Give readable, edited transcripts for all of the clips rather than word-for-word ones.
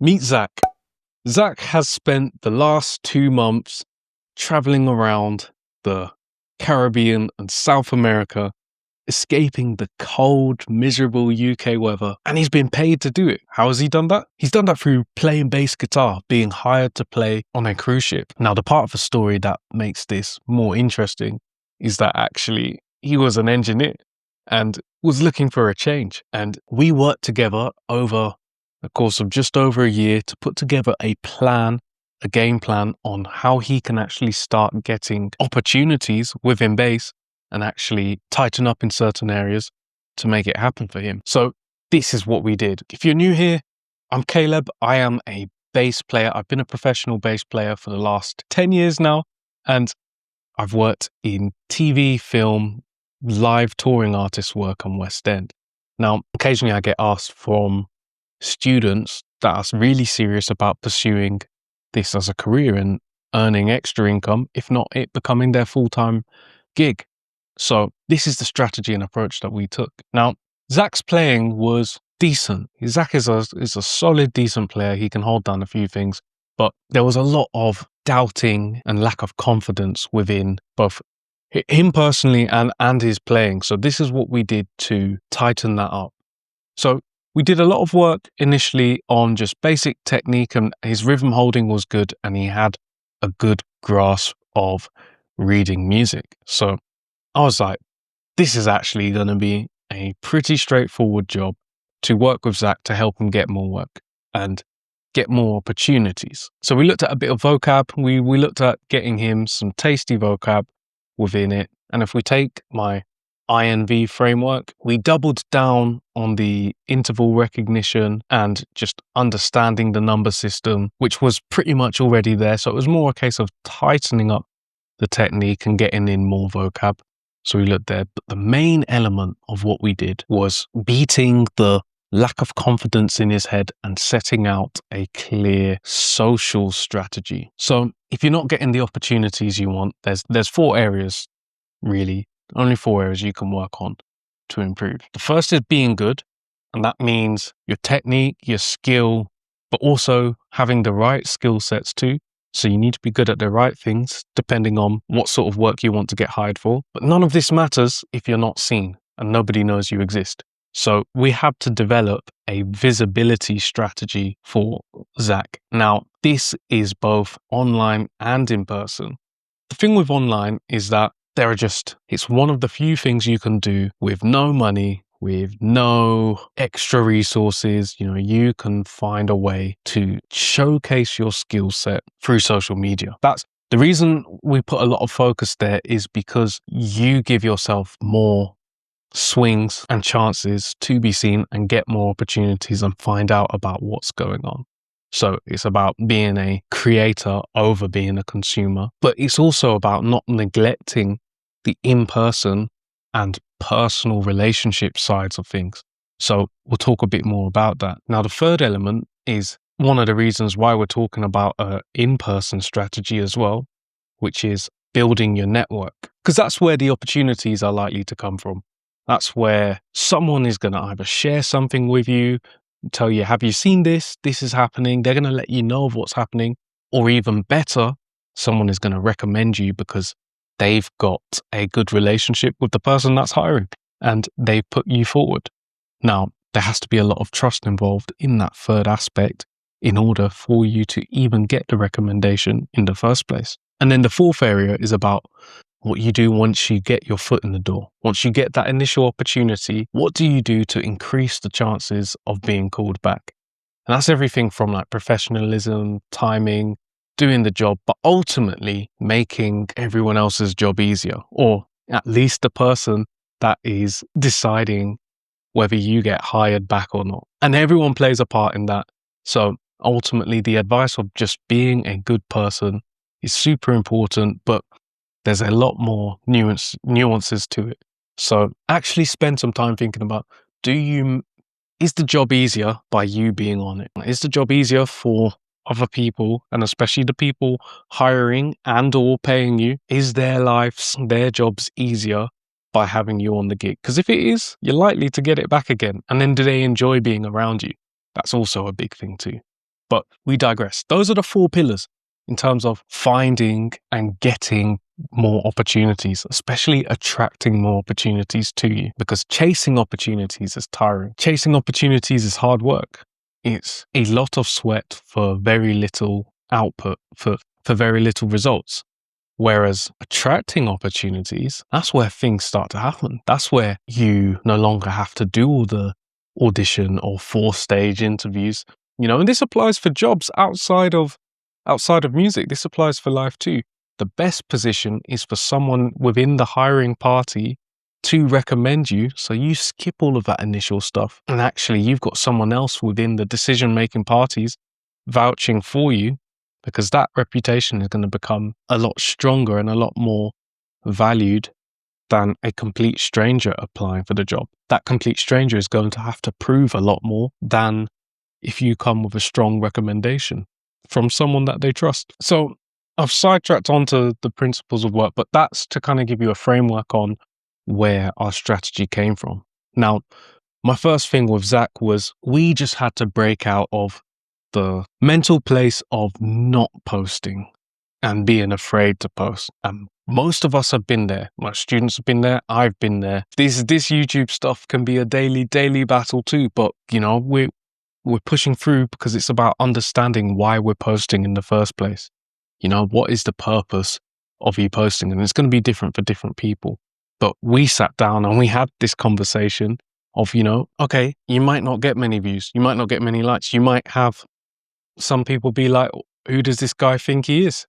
Meet Zach. Zach has spent the last 2 months traveling around the Caribbean and South America, escaping the cold, miserable UK weather, and he's been paid to do it. How has he done that? He's done that through playing bass guitar, being hired to play on a cruise ship. Now, the part of the story that makes this more interesting is that actually he was an engineer and was looking for a change. And we worked together over the course of just over a year to put together a game plan on how he can actually start getting opportunities within bass and actually tighten up in certain areas to make it happen for him. So this is what we did. If you're new here, I'm Caleb. I am a bass player. I've been a professional bass player for the last 10 years now, and I've worked in TV, film, live touring artist work on West End. Now, occasionally I get asked from students that are really serious about pursuing this as a career and earning extra income, if not it becoming their full-time gig. So this is the strategy and approach that we took. Now, Zach's playing was decent. Zach is a solid, decent player. He can hold down a few things, but there was a lot of doubting and lack of confidence within both him personally and his playing. So this is what we did to tighten that up. So we did a lot of work initially on just basic technique, and his rhythm holding was good, and he had a good grasp of reading music. So I was like, this is actually going to be a pretty straightforward job to work with Zach to help him get more work and get more opportunities. So we looked at a bit of vocab. We looked at getting him some tasty vocab within it. And if we take my INV framework, we doubled down on the interval recognition and just understanding the number system, which was pretty much already there. So it was more a case of tightening up the technique and getting in more vocab. So we looked there. But the main element of what we did was beating the lack of confidence in his head and setting out a clear social strategy. So if you're not getting the opportunities you want, there's 4 areas, really. Only 4 areas you can work on to improve. The first is being good, and that means your technique, your skill, but also having the right skill sets too. So you need to be good at the right things, depending on what sort of work you want to get hired for. But none of this matters if you're not seen and nobody knows you exist. So we had to develop a visibility strategy for Zach. Now, this is both online and in person. The thing with online is that it's one of the few things you can do with no money, with no extra resources. You can find a way to showcase your skill set through social media. That's the reason we put a lot of focus there, is because you give yourself more swings and chances to be seen and get more opportunities and find out about what's going on. So it's about being a creator over being a consumer, but it's also about not neglecting the in-person and personal relationship sides of things. So we'll talk a bit more about that. Now, the third element is one of the reasons why we're talking about an in-person strategy as well, which is building your network, because that's where the opportunities are likely to come from. That's where someone is going to either share something with you, tell you, have you seen this? This is happening. They're going to let you know of what's happening. Or even better, someone is going to recommend you because they've got a good relationship with the person that's hiring and they put you forward. Now, there has to be a lot of trust involved in that third aspect in order for you to even get the recommendation in the first place. And then the fourth area is about what you do once you get your foot in the door. Once you get that initial opportunity, what do you do to increase the chances of being called back? And that's everything from like professionalism, timing, doing the job, but ultimately making everyone else's job easier, or at least the person that is deciding whether you get hired back or not. And everyone plays a part in that. So ultimately, the advice of just being a good person is super important, but there's a lot more nuances to it. So actually spend some time thinking about, is the job easier by you being on it? Is the job easier for other people, and especially the people hiring and or paying you? Is their lives, their jobs easier by having you on the gig? Because if it is, you're likely to get it back again. And then do they enjoy being around you? That's also a big thing too. But we digress. Those are the 4 pillars in terms of finding and getting more opportunities, especially attracting more opportunities to you, because chasing opportunities is tiring. Chasing opportunities is hard work. It's a lot of sweat for very little output, for very little results. Whereas attracting opportunities, that's where things start to happen. That's where you no longer have to do all the audition or 4-stage interviews, and this applies for jobs outside of music. This applies for life too. The best position is for someone within the hiring party to recommend you. So you skip all of that initial stuff. And actually, you've got someone else within the decision-making parties vouching for you, because that reputation is going to become a lot stronger and a lot more valued than a complete stranger applying for the job. That complete stranger is going to have to prove a lot more than if you come with a strong recommendation from someone that they trust. So I've sidetracked onto the principles of work, but that's to kind of give you a framework on where our strategy came from. Now, my first thing with Zach was we just had to break out of the mental place of not posting and being afraid to post. And most of us have been there. My students have been there. I've been there. This YouTube stuff can be a daily battle too, but we're pushing through because it's about understanding why we're posting in the first place. What is the purpose of you posting? And it's going to be different for different people. But we sat down and we had this conversation of, okay, you might not get many views. You might not get many likes. You might have some people be like, who does this guy think he is?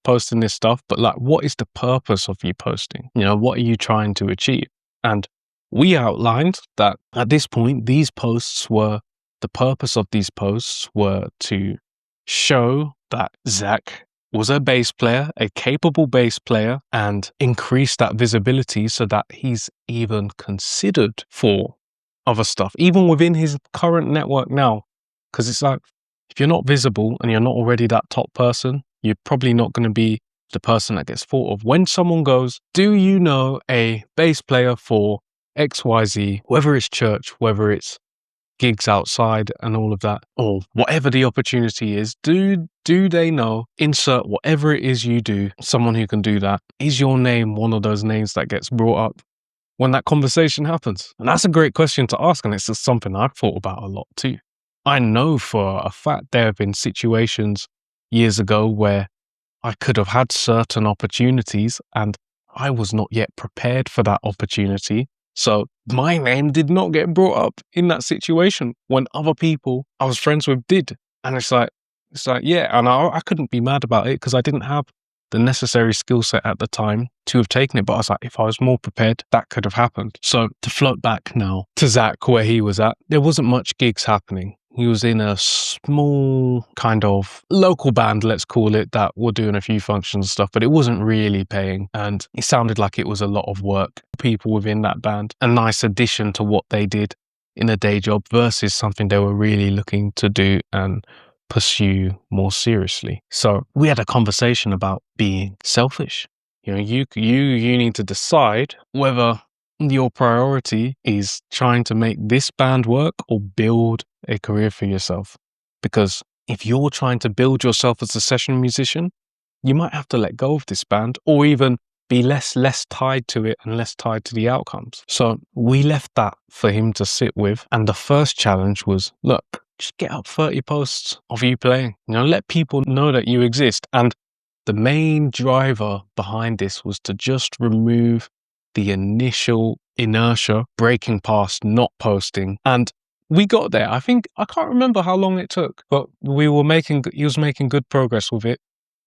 Posting this stuff. But like, what is the purpose of you posting? What are you trying to achieve? And we outlined that at this point, the purpose of these posts were to show that Zach was a bass player, a capable bass player, and increase that visibility so that he's even considered for other stuff, even within his current network now. Because it's like, if you're not visible and you're not already that top person, you're probably not going to be the person that gets thought of. When someone goes, do you know a bass player for XYZ, whether it's church, whether it's gigs outside and all of that, or whatever the opportunity is, do they know, insert whatever it is you do, someone who can do that? Is your name one of those names that gets brought up when that conversation happens? And that's a great question to ask, and it's just something I've thought about a lot too. I know for a fact there have been situations years ago where I could have had certain opportunities and I was not yet prepared for that opportunity. So my name did not get brought up in that situation when other people I was friends with did. And it's like, yeah, and I couldn't be mad about it because I didn't have the necessary skill set at the time to have taken it. But I was like, if I was more prepared, that could have happened. So to float back now to Zach, where he was at, there wasn't much gigs happening. He was in a small kind of local band, let's call it, that were doing a few functions and stuff, but it wasn't really paying. And it sounded like it was a lot of work. People within that band, a nice addition to what they did in a day job versus something they were really looking to do and pursue more seriously. So we had a conversation about being selfish. You need to decide whether your priority is trying to make this band work or build a career for yourself. Because if you're trying to build yourself as a session musician, you might have to let go of this band or even be less tied to it and less tied to the outcomes. So we left that for him to sit with. And the first challenge was, look, just get up 30 posts of you playing. Let people know that you exist. And the main driver behind this was to just remove the initial inertia, breaking past not posting. And we got there. I can't remember how long it took, but he was making good progress with it.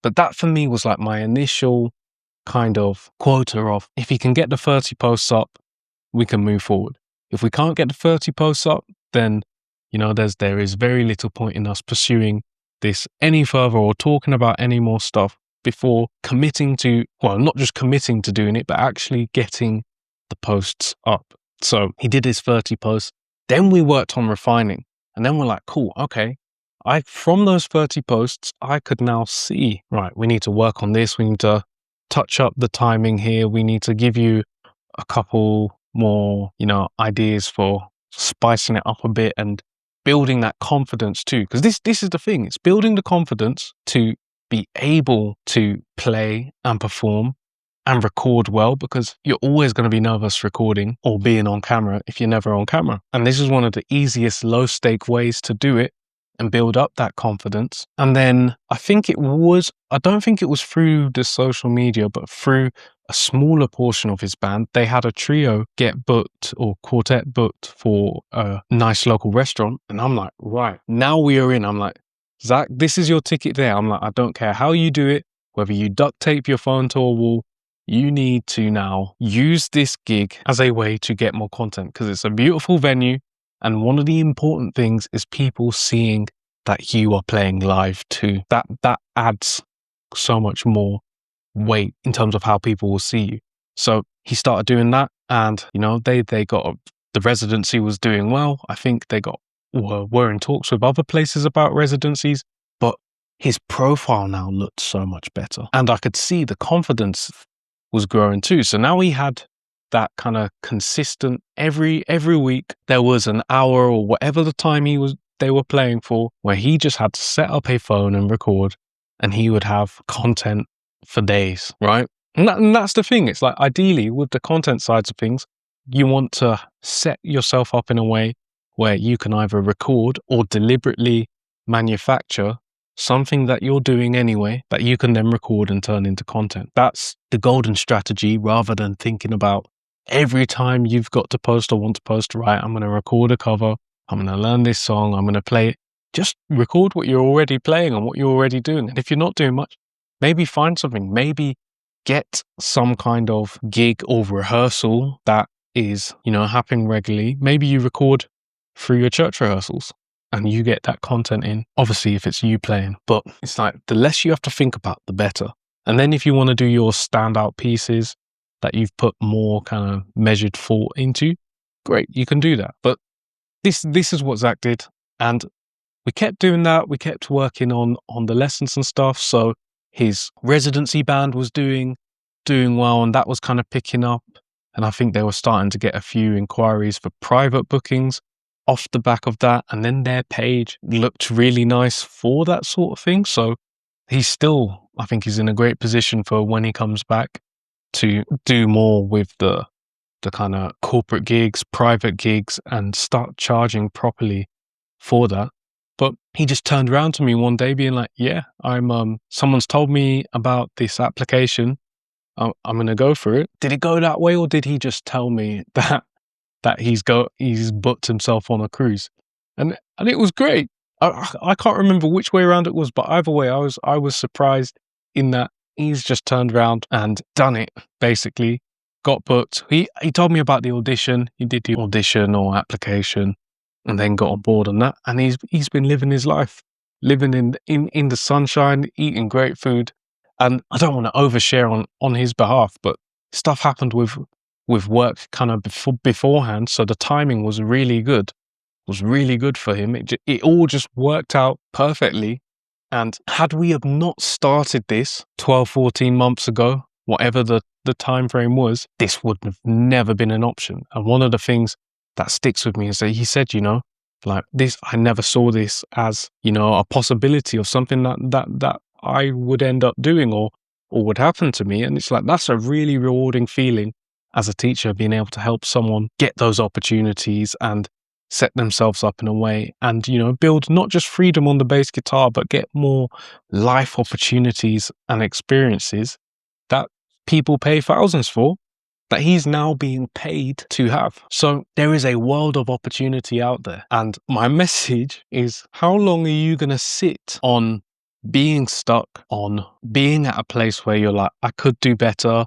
But that for me was like my initial kind of quota of, if he can get the 30 posts up, we can move forward. If we can't get the 30 posts up, then, there is very little point in us pursuing this any further or talking about any more stuff before committing to, well, not just committing to doing it, but actually getting the posts up. So he did his 30 posts. Then we worked on refining. And then we're like, cool, okay. From those 30 posts, I could now see, right, we need to work on this. We need to touch up the timing here. We need to give you a couple more, ideas for spicing it up a bit and building that confidence too. Because this is the thing, it's building the confidence to be able to play and perform and record well, because you're always going to be nervous recording or being on camera if you're never on camera. And this is one of the easiest low stake ways to do it and build up that confidence. And then I don't think it was through the social media, but through a smaller portion of his band, they had a trio get booked or quartet booked for a nice local restaurant. And I'm like, right, now we are in. I'm like, Zach, this is your ticket there. I'm like, I don't care how you do it, whether you duct tape your phone to a wall, you need to now use this gig as a way to get more content, because it's a beautiful venue. And one of the important things is people seeing that you are playing live too. That adds so much more weight in terms of how people will see you. So he started doing that, and they got the residency was doing well. I think they were in talks with other places about residencies, but his profile now looked so much better, and I could see the confidence was growing too. So now he had that kind of consistent, every week there was an hour or whatever the time they were playing for, where he just had to set up a phone and record, and he would have content for days, right? And that's the thing. It's like, ideally with the content sides of things, you want to set yourself up in a way where you can either record or deliberately manufacture something that you're doing anyway that you can then record and turn into content. That's the golden strategy, rather than thinking about every time you've got to post or want to post, right, I'm going to record a cover, I'm going to learn this song, I'm going to play it. Just record what you're already playing and what you're already doing. And if you're not doing much, maybe find something, maybe get some kind of gig or rehearsal that is, happening regularly. Maybe you record through your church rehearsals and you get that content in, obviously if it's you playing. But it's like, the less you have to think about, the better. And then if you want to do your standout pieces that you've put more kind of measured thought into, great, you can do that. But this is what Zach did, and we kept doing that. We kept working on the lessons and stuff. So his residency band was doing well, and that was kind of picking up. And I think they were starting to get a few inquiries for private bookings off the back of that. And then their page looked really nice for that sort of thing. So I think he's in a great position for when he comes back to do more with the kind of corporate gigs, private gigs, and start charging properly for that. But he just turned around to me one day being like, yeah, someone's told me about this application. I'm going to go for it. Did it go that way, or did he just tell me that he's booked himself on a cruise? And it was great. I can't remember which way around it was, but either way, I was surprised in that he's just turned around and done it, basically. Got booked. He told me about the audition. He did the audition or application and then got on board on that. And he's been living his life, living in the sunshine, eating great food. And I don't want to overshare on his behalf, but stuff happened with work kind of beforehand. So the timing was really good. Was really good for him. It all just worked out perfectly. And had we have not started this 12, 14 months ago, whatever the time frame was, this would have never been an option. And one of the things that sticks with me is that he said, like this, I never saw this as, a possibility of something that I would end up doing or would happen to me. And it's like, that's a really rewarding feeling as a teacher, being able to help someone get those opportunities and set themselves up in a way and, build not just freedom on the bass guitar, but get more life opportunities and experiences that people pay thousands for, that he's now being paid to have. So there is a world of opportunity out there. And my message is, how long are you going to sit on being stuck, on being at a place where you're like, I could do better,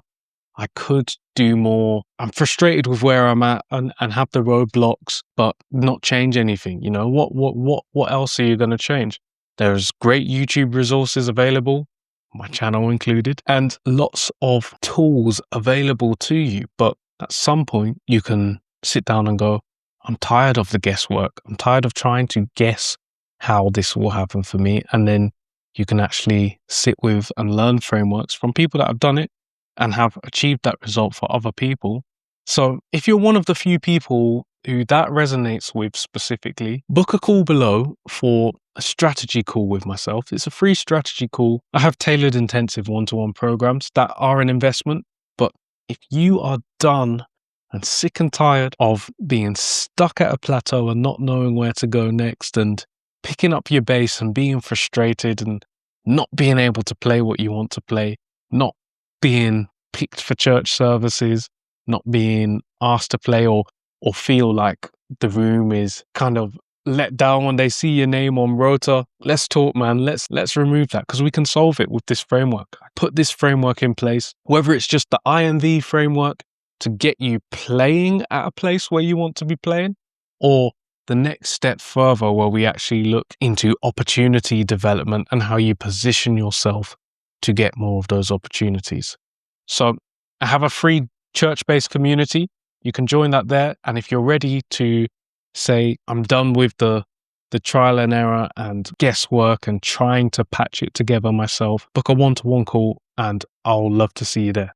I could do more, I'm frustrated with where I'm at, and have the roadblocks, but not change anything? What else are you going to change? There's great YouTube resources available, my channel included, and lots of tools available to you. But at some point you can sit down and go, I'm tired of the guesswork. I'm tired of trying to guess how this will happen for me. And then you can actually sit with and learn frameworks from people that have done it and have achieved that result for other people. So if you're one of the few people who that resonates with specifically, book a call below for a strategy call with myself. It's a free strategy call. I have tailored intensive one-to-one programs that are an investment. But if you are done and sick and tired of being stuck at a plateau and not knowing where to go next, and picking up your bass and being frustrated and not being able to play what you want to play, not being picked for church services, not being asked to play, or feel like the room is kind of let down when they see your name on rota, let's talk, man. Let's remove that, because we can solve it with this framework. I put this framework in place, whether it's just the INV framework to get you playing at a place where you want to be playing, or the next step further where we actually look into opportunity development and how you position yourself to get more of those opportunities. So I have a free church-based community. You can join that there. And if you're ready to say, I'm done with the trial and error and guesswork and trying to patch it together myself, book a one-to-one call and I'll love to see you there.